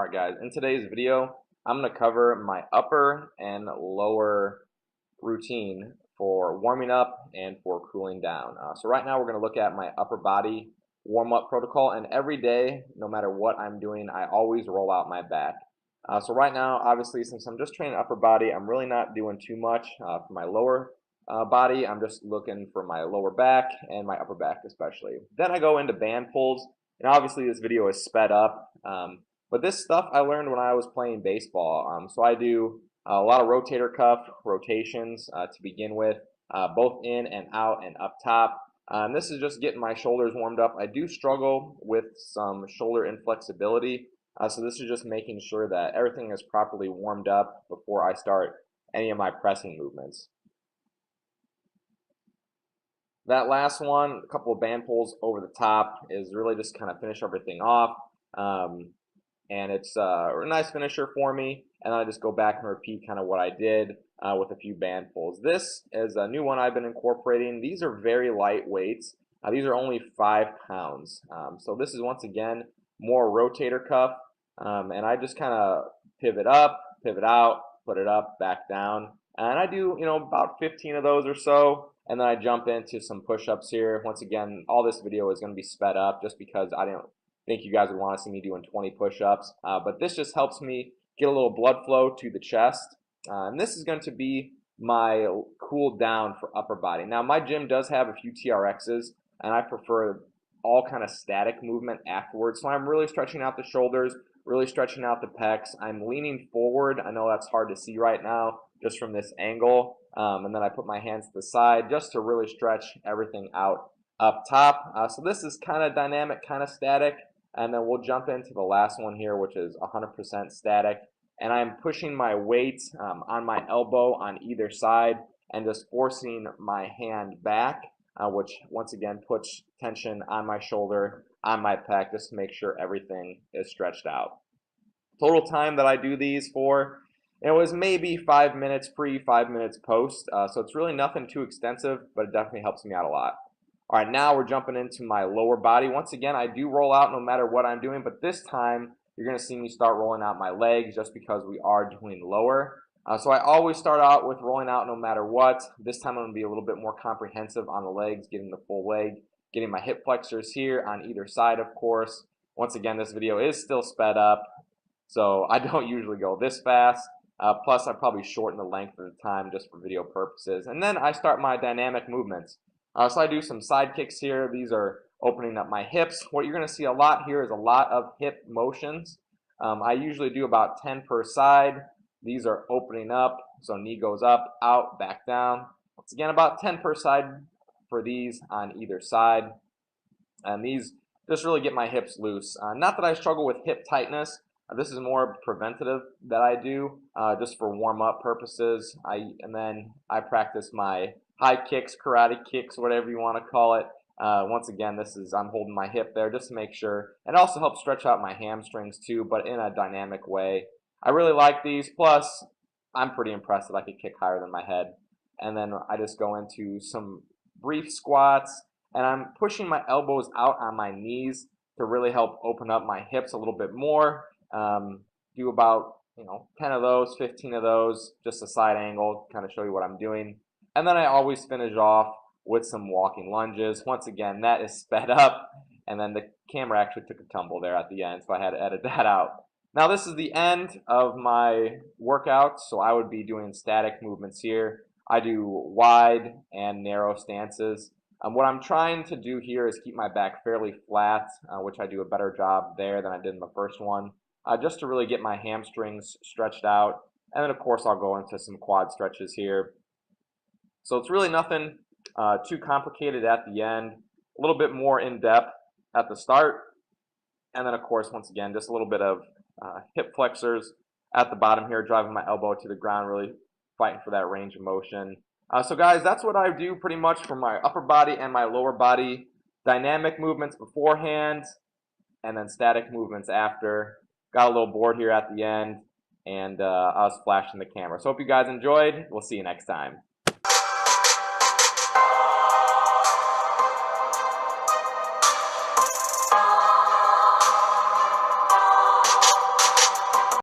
Alright guys, in today's video, I'm going to cover my upper and lower routine for warming up and for cooling down. So right now we're going to look at my upper body warm-up protocol, and every day, no matter what I'm doing, I always roll out my back. So right now, obviously, since I'm just training upper body, I'm really not doing too much for my lower body. I'm just looking for my lower back and my upper back especially. Then I go into band pulls, and obviously this video is sped up. But this stuff I learned when I was playing baseball. So I do a lot of rotator cuff rotations to begin with, both in and out and up top. And this is just getting my shoulders warmed up. I do struggle with some shoulder inflexibility, so this is just making sure that everything is properly warmed up before I start any of my pressing movements. That last one, a couple of band pulls over the top, is really just kind of finish everything off. And it's a nice finisher for me. And then I just go back and repeat kind of what I did with a few band pulls. This is a new one I've been incorporating. These are very light weights. These are only 5 pounds. So this is once again more rotator cuff. And I just kind of pivot up, pivot out, put it up, back down. And I do, about 15 of those or so. And then I jump into some push-ups here. Once again, all this video is going to be sped up just because I didn't think you guys would want to see me doing 20 push-ups. But this just helps me get a little blood flow to the chest. And this is going to be my cool down for upper body. Now, my gym does have a few TRXs, and I prefer all kind of static movement afterwards. So I'm really stretching out the shoulders, really stretching out the pecs. I'm leaning forward. I know that's hard to see right now just from this angle. And then I put my hands to the side just to really stretch everything out up top. So this is kind of dynamic, kind of static. And then we'll jump into the last one here, which is 100% static. And I'm pushing my weight on my elbow on either side and just forcing my hand back, which once again puts tension on my shoulder, on my pec, just to make sure everything is stretched out. Total time that I do these for, it was maybe 5 minutes pre, 5 minutes post. So it's really nothing too extensive, but it definitely helps me out a lot. All right, now we're jumping into my lower body. Once again, I do roll out no matter what I'm doing, but this time you're going to see me start rolling out my legs just because we are doing lower. So I always start out with rolling out no matter what. This time I'm going to be a little bit more comprehensive on the legs, getting the full leg, getting my hip flexors here on either side, of course. Once again, this video is still sped up, so I don't usually go this fast. Plus, I probably shorten the length of the time just for video purposes. And then I start my dynamic movements. So I do some side kicks here. These are opening up my hips. What you're going to see a lot here is a lot of hip motions. I usually do about 10 per side. These are opening up, so knee goes up, out, back down. Once again, about 10 per side for these on either side. And these just really get my hips loose. Not that I struggle with hip tightness. This is more preventative that I do just for warm-up purposes. And then I practice my high kicks, karate kicks, whatever you want to call it. Once again, I'm holding my hip there just to make sure. And also helps stretch out my hamstrings too, but in a dynamic way. I really like these. Plus, I'm pretty impressed that I could kick higher than my head. And then I just go into some brief squats. And I'm pushing my elbows out on my knees to really help open up my hips a little bit more. Do about 10 of those, 15 of those, just a side angle, kind of show you what I'm doing. And then I always finish off with some walking lunges. Once again, that is sped up, and then the camera actually took a tumble there at the end, so I had to edit that out. Now this is the end of my workout, so I would be doing static movements here. I do wide and narrow stances. What I'm trying to do here is keep my back fairly flat, which I do a better job there than I did in the first one, just to really get my hamstrings stretched out. And then of course I'll go into some quad stretches here. So it's really nothing too complicated at the end, a little bit more in depth at the start. And then of course, once again, just a little bit of hip flexors at the bottom here, driving my elbow to the ground, really fighting for that range of motion. So guys, that's what I do pretty much for my upper body and my lower body. Dynamic movements beforehand, and then static movements after. Got a little board here at the end, and I was flashing the camera. So hope you guys enjoyed. We'll see you next time.